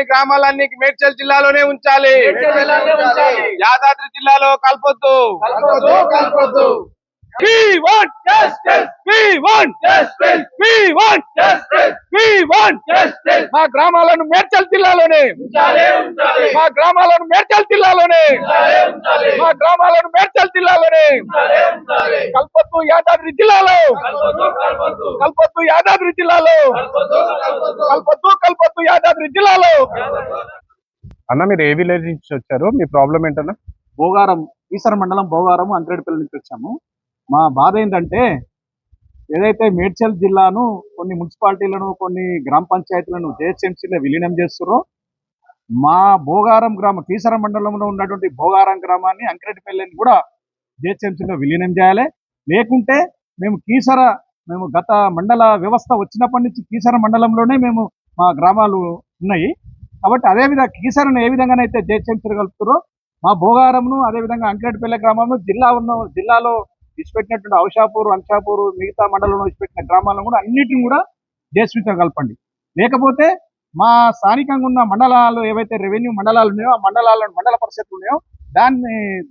జిల్లాలోని గ్రామాలన్నీ మేడ్చల్ జిల్లాలోనే ఉంచాలి. యాదాద్రి జిల్లాలో కల్పొద్దు. We want justice. We want justice. We want justice. We want justice. మా గ్రామాలను మేడ్చల్ జిల్లాలోనే ఉంచాలి. మా గ్రామాలను మేడ్చల్ జిల్లాలోనే ఉంచాలి. మా గ్రామాలను మేడ్చల్ జిల్లాలోనే ఉంచాలి. కల్పొద్దు యాదాద్రి జిల్లాలో. కల్పొద్దు యాదాద్రి జిల్లాలో. కల్పొద్దు యాదాద్రి జిల్లాలో. అన్న, మీరు ఏ విలేజ్ నుంచి వచ్చారు? మీ ప్రాబ్లం ఏంటన్నా? భోగారం, ఈసర మండలం భోగారం, అంద్రేడుపల్లి నుంచి వచ్చాము. మా బాధ ఏంటంటే, ఏదైతే మేడ్చల్ జిల్లాను కొన్ని మున్సిపాలిటీలను, కొన్ని గ్రామ పంచాయతీలను జేహెచ్ఎంసీలో విలీనం చేస్తున్నారో, మా భోగారం గ్రామం, ఈసర మండలంలో ఉన్నటువంటి భోగారం గ్రామాన్ని, అంద్రేడుపల్లిని కూడా జేహెచ్ఎంసీలో విలీనం చేయాలి. లేకుంటే మేము గత మండల వ్యవస్థ వచ్చినప్పటి నుంచి కీసర మండలంలోనే మా గ్రామాలు ఉన్నాయి. కాబట్టి అదేవిధంగా కీసరను ఏ విధంగానైతే జేహెచ్ఎంసీలో కలుపుతారో, మా భోగారంను అదేవిధంగా అంద్రేడుపల్లి గ్రామంలో జిల్లాలో ఇచ్చిపెట్టినటువంటి ఔషాపూర్, అంశాపూర్, మిగతా మండలంలో ఇచ్చిపెట్టిన గ్రామాలను కూడా అన్నిటిని కూడా జేహెచ్ఎంసీలో కలపండి. లేకపోతే మా స్థానికంగా ఉన్న మండలాలు ఏవైతే రెవెన్యూ మండలాలు ఉన్నాయో, ఆ మండల పరిషత్లు ఉన్నాయో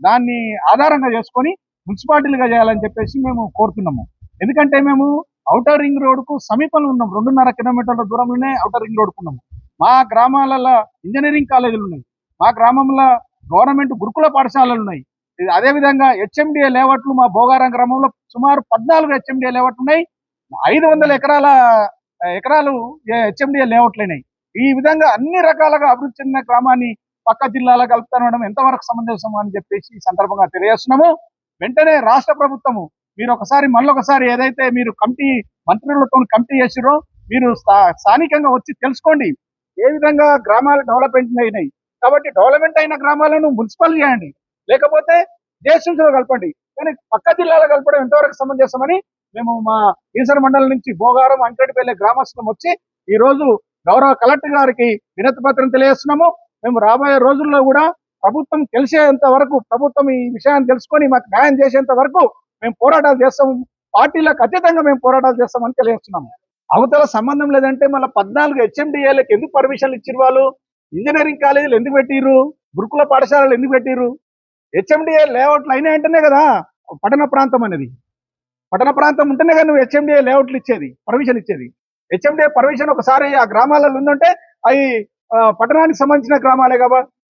దాన్ని ఆధారంగా చేసుకొని మున్సిపాలిటీలుగా చేయాలని చెప్పేసి మేము కోరుతున్నాము. ఎందుకంటే మేము ఔటర్ రింగ్ రోడ్కు సమీపంలో ఉన్నాం. 2.5 కిలోమీటర్ల దూరంలోనే ఔటర్ రింగ్ రోడ్కు ఉన్నాము. మా గ్రామాలలో ఇంజనీరింగ్ కాలేజీలు ఉన్నాయి. మా గ్రామంలో గవర్నమెంట్ గురుకుల పాఠశాలలు ఉన్నాయి. అదేవిధంగా హెచ్ఎండిఏ లేఅవుట్లు మా భోగారం గ్రామంలో సుమారు 14 హెచ్ఎండిఏ లేఅవుట్లు ఉన్నాయి. 500 ఎకరాలు హెచ్ఎండిఏ లేఅవుట్లు అయినాయి. ఈ విధంగా అన్ని రకాలుగా అభివృద్ధి చెందిన గ్రామాన్ని పక్క జిల్లాలో కలుపుతానడం ఎంతవరకు సమంజసం అని చెప్పేసి ఈ సందర్భంగా తెలియజేస్తున్నాము. వెంటనే రాష్ట్ర ప్రభుత్వము మీరు మళ్ళొకసారి ఏదైతే మీరు మంత్రులతో కమిటీ చేసిరో, మీరు స్థానికంగా వచ్చి తెలుసుకోండి ఏ విధంగా గ్రామాలు డెవలప్మెంట్ అయినాయి. కాబట్టి డెవలప్మెంట్ అయిన గ్రామాలను మున్సిపల్ చేయండి, లేకపోతే జేహెచ్ఎంసీలో కలపండి. కానీ పక్క జిల్లాలో కలపడం ఎంతవరకు సమంజసమని మేము మా ఈసర మండలం నుంచి భోగారం, అంద్రేడుపల్లి గ్రామస్తులం వచ్చి ఈ రోజు గౌరవ కలెక్టర్ గారికి వినతి పత్రం తెలియజేస్తున్నాము. మేము రాబోయే రోజుల్లో కూడా ప్రభుత్వం తెలిసేంత వరకు, ప్రభుత్వం ఈ విషయాన్ని తెలుసుకొని మాకు న్యాయం చేసేంత వరకు మేము పోరాటాలు చేస్తాము. పార్టీలకు అతీతంగా మేము పోరాటాలు చేస్తామని తెలియజేస్తున్నాము. అవతల సంబంధం లేదంటే మళ్ళీ 14 హెచ్ఎండిఏలకు ఎందుకు పర్మిషన్లు ఇచ్చారు? వాళ్ళు ఇంజనీరింగ్ కాలేజీలు ఎందుకు పెట్టిరు? గురుకుల పాఠశాలలు ఎందుకు పెట్టిరు? హెచ్ఎండిఏ లేఅవుట్లు అయినాయంటేనే కదా పట్టణ ప్రాంతం అనేది. పట్టణ ప్రాంతం ఉంటేనే కదా నువ్వు హెచ్ఎండిఏ లేఅవుట్లు ఇచ్చేది, పర్మిషన్ ఇచ్చేది. హెచ్ఎండిఏ పర్మిషన్ ఒకసారి ఆ గ్రామాలలో ఉందంటే అవి పట్టణానికి సంబంధించిన గ్రామాలే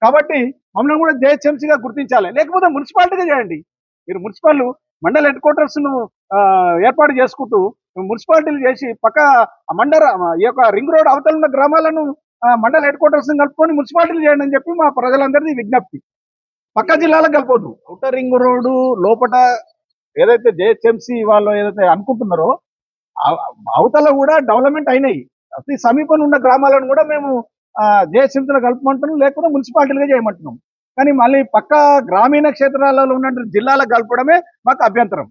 కాబట్టి మమ్మల్ని కూడా జేహెచ్ఎంసీగా గుర్తించాలి. లేకపోతే మున్సిపాలిటీగా చేయండి. మీరు మండల హెడ్ క్వార్టర్స్ ను ఏర్పాటు చేసుకుంటూ మున్సిపాలిటీలు చేసి పక్క ఈ యొక్క రింగ్ రోడ్ అవతల ఉన్న గ్రామాలను మండల హెడ్ క్వార్టర్స్ కలుపుకొని మున్సిపాలిటీలు చేయండి అని చెప్పి మా ప్రజలందరినీ విజ్ఞప్తి. పక్క జిల్లాలకు కలపొద్దు. ఔటర్ రింగ్ రోడ్డు లోపల ఏదైతే జేహెచ్ఎంసీ వాళ్ళు ఏదైతే అనుకుంటున్నారో అవతల కూడా డెవలప్మెంట్ అయినాయి. అతి సమీపంలో ఉన్న గ్రామాలను కూడా మేము జేహెచ్ఎంసీలో కలపమంటున్నాం, లేకపోతే మున్సిపాలిటీలుగా చేయమంటున్నాం. కానీ మళ్ళీ పక్క గ్రామీణ క్షేత్రాలలో ఉన్న జిల్లాలకు కలపడమే మాకు అభ్యంతరం.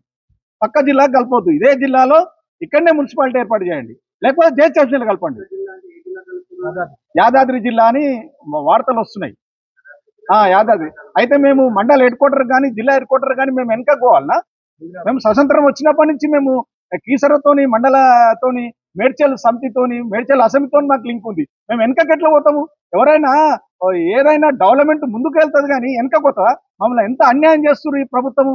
పక్క జిల్లాకు కలపొద్దు. ఇదే జిల్లాలో ఇక్కడనే మున్సిపాలిటీ ఏర్పాటు చేయండి, లేకపోతే జేహెచ్ఎంసీలో కలపండి. యాదాద్రి జిల్లా అని వార్తలు వస్తున్నాయి. యాదాద్రి అయితే మేము మండల హెడ్ క్వార్టర్ కానీ జిల్లా హెడ్ క్వార్టర్ కానీ మేము వెనక పోవాలన్నా? మేము స్వతంత్రం వచ్చినప్పటి నుంచి మేము కీసరతోని, మండలతోని, మేడ్చల్ సమితితోని, మేడ్చల్ అసెంబ్లీతోని మాకు లింక్ ఉంది. మేము వెనకకి ఎట్లా పోతాము? ఎవరైనా ఏదైనా డెవలప్మెంట్ ముందుకు వెళ్తుంది కానీ వెనక పోతా? మమ్మల్ని ఎంత అన్యాయం చేస్తున్నారు ఈ ప్రభుత్వము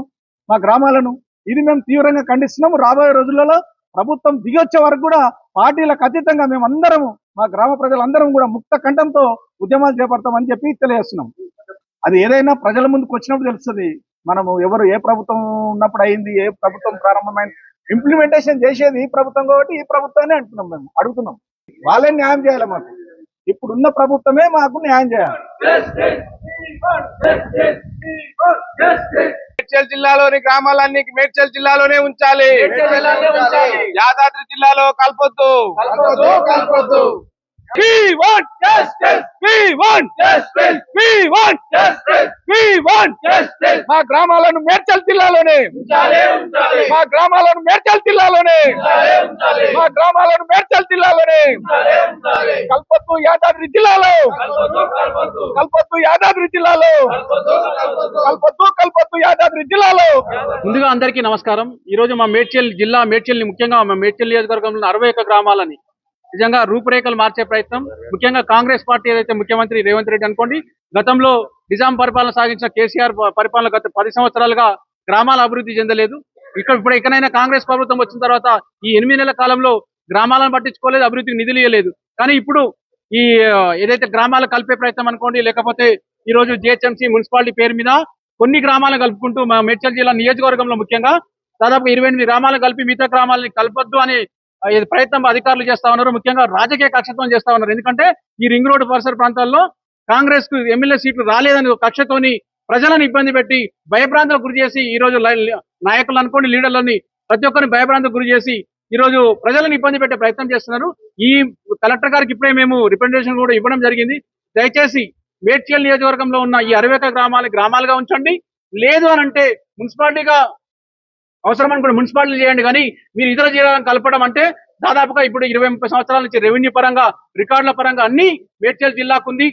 మా గ్రామాలను. ఇది మేము తీవ్రంగా ఖండిస్తున్నాము. రాబోయే రోజులలో ప్రభుత్వం దిగొచ్చే వరకు కూడా పార్టీలకు అతీతంగా మేమందరము, మా గ్రామ ప్రజలందరం కూడా ముక్త కంఠంతో ఉద్యమాలు చేపడతామని చెప్పి తెలియజేస్తున్నాం. అది ఏదైనా ప్రజల ముందుకు వచ్చినప్పుడు తెలుస్తుంది. మనము ఏ ప్రభుత్వం ఉన్నప్పుడు అయింది, ఏ ప్రభుత్వం ప్రారంభమైంది, ఇంప్లిమెంటేషన్ చేసేది ఈ ప్రభుత్వం కాబట్టి ఈ ప్రభుత్వాన్ని అంటున్నాం. మేము అడుగుతున్నాం, వాళ్ళే న్యాయం చేయాలి. మాకు ఇప్పుడున్న ప్రభుత్వమే మాకు న్యాయం చేయాలి. మేడ్చల్ జిల్లాలోని గ్రామాలన్నీ మేడ్చల్ జిల్లాలోనే ఉంచాలి. యాదాద్రి జిల్లాలో కల్పొద్దు. We want justice. We want justice. We want justice. We want justice. మా గ్రామాలను మేడ్చల్ జిల్లాలోనే ఉంచాలి. మా గ్రామాలను మేడ్చల్ జిల్లాలోనే ఉంచాలి. మా గ్రామాలను మేడ్చల్ జిల్లాలోనే ఉంచాలి. కల్పొద్దు యాదాద్రి జిల్లాలో. కల్పొద్దు యాదాద్రి జిల్లాలో. కల్పొద్దు యాదాద్రి జిల్లాలో. ముందుగా అందరికీ నమస్కారం. ఈ రోజు మా మేడ్చల్ ముఖ్యంగా మా మేడ్చల్ నియోజకవర్గంలో 61 గ్రామాలని నిజంగా రూపురేఖలు మార్చే ప్రయత్నం. ముఖ్యంగా కాంగ్రెస్ పార్టీ ఏదైతే ముఖ్యమంత్రి రేవంత్ రెడ్డి అనుకోండి, గతంలో నిజాం పరిపాలన సాగించిన కేసీఆర్ పరిపాలన గత 10 సంవత్సరాలుగా గ్రామాల అభివృద్ధి చెందలేదు. ఇప్పుడు ఎక్కడైనా కాంగ్రెస్ ప్రభుత్వం వచ్చిన తర్వాత ఈ 8 నెలల కాలంలో గ్రామాలను పట్టించుకోలేదు, అభివృద్ధికి నిధులు ఇవ్వలేదు. కానీ ఇప్పుడు ఈ ఏదైతే గ్రామాలు కలిపే ప్రయత్నం అనుకోండి, లేకపోతే ఈ రోజు జిహెచ్ఎంసీ మున్సిపాలిటీ పేరు మీద కొన్ని గ్రామాలను కలుపుకుంటూ మా మేడ్చల్ జిల్లా నియోజకవర్గంలో ముఖ్యంగా దాదాపు 28 గ్రామాలను కలిపి మిగతా గ్రామాలని కలపొద్దు అనే ఇది ప్రయత్నం అధికారులు చేస్తా ఉన్నారు. ముఖ్యంగా రాజకీయ కక్షతో చేస్తా ఉన్నారు. ఎందుకంటే ఈ రింగ్ రోడ్డు పరిసర ప్రాంతాల్లో కాంగ్రెస్ కు ఎమ్మెల్యే సీట్లు రాలేదని ఒక కక్షతోని ప్రజలను ఇబ్బంది పెట్టి భయభ్రాంతులకు గురి చేసి ఈ రోజు నాయకులు అనుకోండి, లీడర్లని ప్రతి ఒక్కరిని భయభ్రాంతులకు గురి చేసి ఈ రోజు ప్రజలను ఇబ్బంది పెట్టే ప్రయత్నం చేస్తున్నారు. ఈ కలెక్టర్ గారికి ఇప్పుడే మేము రిప్రజెంటేషన్ కూడా ఇవ్వడం జరిగింది. దయచేసి మేడ్చల్ నియోజకవర్గంలో ఉన్న ఈ 60 గ్రామాలుగా ఉంచండి. లేదు అని అంటే మున్సిపాలిటీగా అవసరం అనుకుంటే మున్సిపాలిటీ చేయండి. కానీ మీరు ఇతర జిల్లాలను కలపడం అంటే దాదాపుగా ఇప్పుడు 20-30 సంవత్సరాల నుంచి రెవెన్యూ పరంగా, రికార్డుల పరంగా అన్ని మేడ్చల్ జిల్లాకు ఉంది,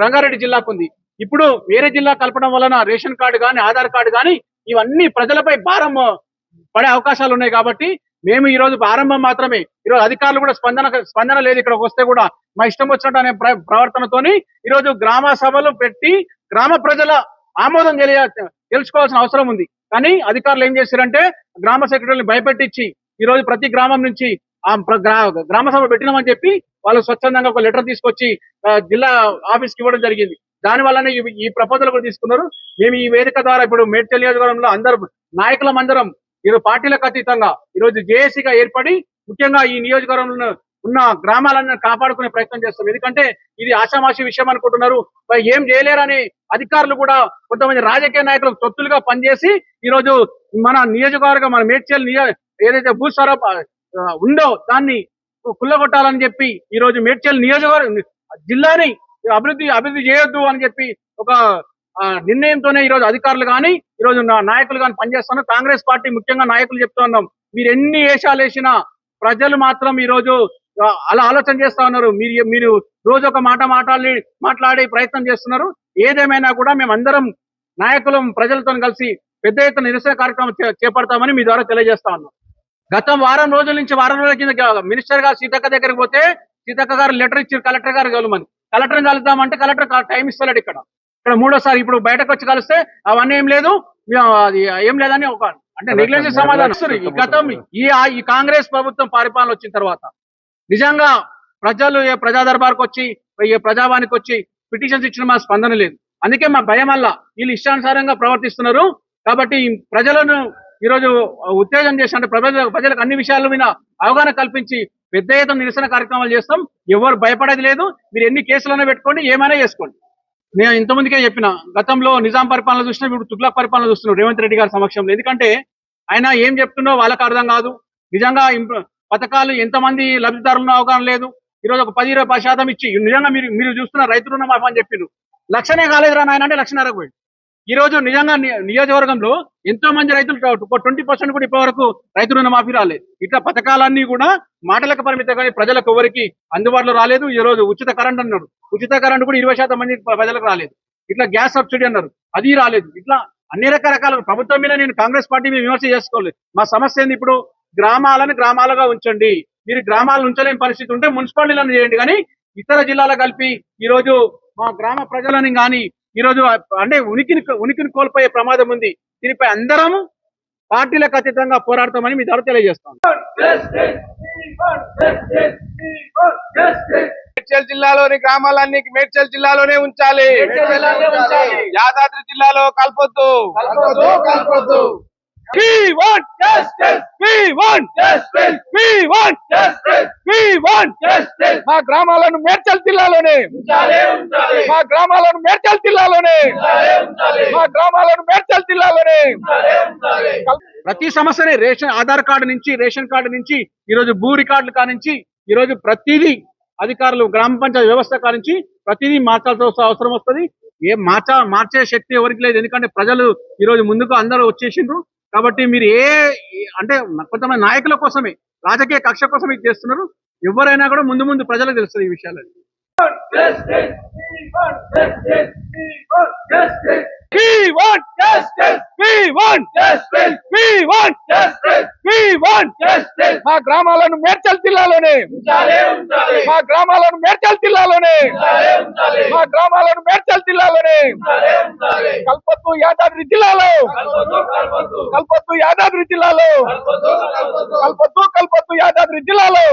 రంగారెడ్డి జిల్లాకు ఉంది. ఇప్పుడు వేరే జిల్లా కలపడం వలన రేషన్ కార్డు కానీ, ఆధార్ కార్డు కానీ ఇవన్నీ ప్రజలపై భారం పడే అవకాశాలు ఉన్నాయి. కాబట్టి మేము ఈ రోజు ప్రారంభం మాత్రమే. ఈరోజు అధికారులు కూడా స్పందన లేదు. ఇక్కడికి వస్తే కూడా మా ఇష్టం వచ్చినట్టు అనే ప్రవర్తనతోని ఈరోజు గ్రామ సభలు పెట్టి గ్రామ ప్రజల ఆమోదం తెలుసుకోవాల్సిన అవసరం ఉంది. కానీ అధికారులు ఏం చేశారంటే గ్రామ సెక్రటరీని భయపెట్టించి ఈ రోజు ప్రతి గ్రామం నుంచి గ్రామ సభ పెట్టినామని చెప్పి వాళ్ళు స్వచ్ఛందంగా ఒక లెటర్ తీసుకొచ్చి జిల్లా ఆఫీస్కి ఇవ్వడం జరిగింది. దాని వల్లనే ఈ ప్రపోజల్ కూడా తీసుకున్నారు. మేము ఈ వేదిక ద్వారా ఇప్పుడు మేడ్చల్ నియోజకవర్గంలో నాయకులమందరం ఈరోజు పార్టీలకు అతీతంగా ఈరోజు జేఏసీగా ఏర్పడి ముఖ్యంగా ఈ నియోజకవర్గంలో ఉన్న గ్రామాలను కాపాడుకునే ప్రయత్నం చేస్తాం. ఎందుకంటే ఇది ఆషామాషి విషయం అనుకుంటున్నారు, ఏం చేయలేరని అధికారులు కూడా కొంతమంది రాజకీయ నాయకులు తొత్తులుగా పనిచేసి ఈ రోజు మన నియోజకవర్గం, మన మేడ్చల్ ఏదైతే భూసార ఉందో దాన్ని కుల్లగొట్టాలని చెప్పి ఈ రోజు మేడ్చల్ నియోజకవర్గం జిల్లాని అభివృద్ధి చేయొద్దు అని చెప్పి ఒక నిర్ణయంతోనే ఈ రోజు అధికారులు కానీ ఈ రోజు నాయకులు కానీ పనిచేస్తున్నారు. కాంగ్రెస్ పార్టీ ముఖ్యంగా నాయకులు చెప్తా ఉన్నాం, మీరు ఎన్ని వేషాలు వేసినా ప్రజలు మాత్రం ఈ రోజు అలా ఆలోచన చేస్తా ఉన్నారు. మీరు రోజు ఒక మాట మాట్లాడే ప్రయత్నం చేస్తున్నారు. ఏదేమైనా కూడా మేమందరం నాయకులం ప్రజలతో కలిసి పెద్ద ఎత్తున నిరసన కార్యక్రమం చేపడతామని మీ ద్వారా తెలియజేస్తా ఉన్నాం. గతం వారం రోజుల కింద మినిస్టర్ గారు సీతక్క దగ్గరికి పోతే సీతక్క గారు లెటర్ ఇచ్చారు కలెక్టర్ గారు కలమని. కలెక్టర్ని కలుద్దామంటే కలెక్టర్ టైం ఇస్తలేడు. ఇక్కడ మూడోసారి ఇప్పుడు బయటకు వచ్చి కలిస్తే అవన్నీ ఏం లేదు, అది ఏం లేదని ఒక అంటే నెగ్లెక్ట్ సమాధానం ఇస్తారు. గతం ఈ కాంగ్రెస్ ప్రభుత్వం పరిపాలన వచ్చిన తర్వాత నిజంగా ప్రజలు ప్రజా దర్బార్కి వచ్చి ప్రజావానికి వచ్చి పిటిషన్స్ ఇచ్చిన మా స్పందన లేదు. అందుకే మా భయం వల్ల వీళ్ళు ఇష్టానుసారంగా ప్రవర్తిస్తున్నారు. కాబట్టి ప్రజలను ఈరోజు ఉత్తేజం చేసి అంటే ప్రజలకు అన్ని విషయాల మీద అవగాహన కల్పించి పెద్ద ఎత్తున నిరసన కార్యక్రమాలు చేస్తాం. ఎవరు భయపడేది లేదు. మీరు ఎన్ని కేసులైనా పెట్టుకోండి, ఏమైనా చేసుకోండి. నేను ఇంతమందికే చెప్పిన, గతంలో నిజాం పరిపాలన చూసినా ఇప్పుడు తుగ్లక్ పరిపాలన చూస్తున్నాం రేవంత్ రెడ్డి గారి సమక్షంలో. ఎందుకంటే ఆయన ఏం చెప్తున్నో వాళ్ళకి అర్థం కాదు. నిజంగా పథకాలు ఎంతమంది లబ్ధిదారులను అవగాహన లేదు. ఈరోజు ఒక 10-20% ఇచ్చి నిజంగా మీరు చూస్తున్న రైతు రుణమాఫీ అని చెప్పిండ్రు, లక్షనే కాలేదురా నాయన అంటే 1,50,000 పోయింది. ఈ రోజు నిజంగా నియోజకవర్గంలో ఎంతో మంది రైతులు 20% కూడా ఇప్పటి వరకు రైతు రుణమాఫీ రాలేదు. ఇట్లా పథకాలన్నీ కూడా మాటలకు పరిమితం కానీ ప్రజలకు ఎవరికి అందుబాటులో రాలేదు. ఈ రోజు ఉచిత కరెంట్ అన్నారు, ఉచిత కరెంట్ కూడా 20% మంది ప్రజలకు రాలేదు. ఇట్లా గ్యాస్ సబ్సిడీ అన్నారు, అది రాలేదు. ఇట్లా అన్ని రకరకాల ప్రభుత్వం మీద నేను కాంగ్రెస్ పార్టీ మీద విమర్శ చేసుకోలేదు. మా సమస్య ఏంది, ఇప్పుడు గ్రామాలుగా ఉంచండి. మీరు గ్రామాలను ఉంచలేని పరిస్థితి ఉంటే మున్సిపాలిటీలను చేయండి. కానీ ఇతర జిల్లాలో కలిపి ఈ రోజు మా గ్రామ ప్రజలని కానీ ఈ రోజు అంటే ఉనికిని కోల్పోయే ప్రమాదం ఉంది. దీనిపై అందరం పార్టీలకు అతీతంగా పోరాడతామని మీ ద్వారా తెలియజేస్తాం. మేడ్చల్ జిల్లాలోని గ్రామాలన్నీ మేడ్చల్ జిల్లాలోనే ఉంచాలి. యాదాద్రి జిల్లాలో కల్పొద్దు. We want justice. We want justice. We want justice. We want justice. మా గ్రామాలను మేడ్చల్ జిల్లాలోనే ఉంచాలి. మా గ్రామాలను మేడ్చల్ జిల్లాలోనే ఉంచాలి. మా గ్రామాలను మేడ్చల్ జిల్లాలోనే ఉంచాలి. ప్రతి సమస్యని ఆధార్ కార్డు నుంచి, రేషన్ కార్డు నుంచి, ఈ రోజు భూ రికార్డులు కానించి ఈ రోజు ప్రతిదీ అధికారులు గ్రామ పంచాయతీ వ్యవస్థ కానించి ప్రతిదీ మార్చాల్సిన అవసరం వస్తుంది. మార్చే శక్తి ఎవరికి లేదు. ఎందుకంటే ప్రజలు ఈ రోజు ముందుకు అందరూ వచ్చేసిండ్రు. కాబట్టి మీరు అంటే కొంతమంది నాయకుల కోసమే, రాజకీయ కక్ష కోసం ఇది చేస్తున్నారు. ఎవరైనా కూడా ముందు ప్రజలకు తెలుస్తుంది ఈ విషయాలు. We want justice. We want justice. We want justice. We want justice. మా గ్రామాలను మేడ్చల్ జిల్లాలోనే మా గ్రామాలను మేడ్చల్ జిల్లాలోనే మా గ్రామాలను మేడ్చల్ జిల్లాలోనే కల్పత్తు యాదాద్రి జిల్లాలో కల్పత్తు యాదాద్రి జిల్లాలో కల్పత్తు యాదాద్రి జిల్లాలో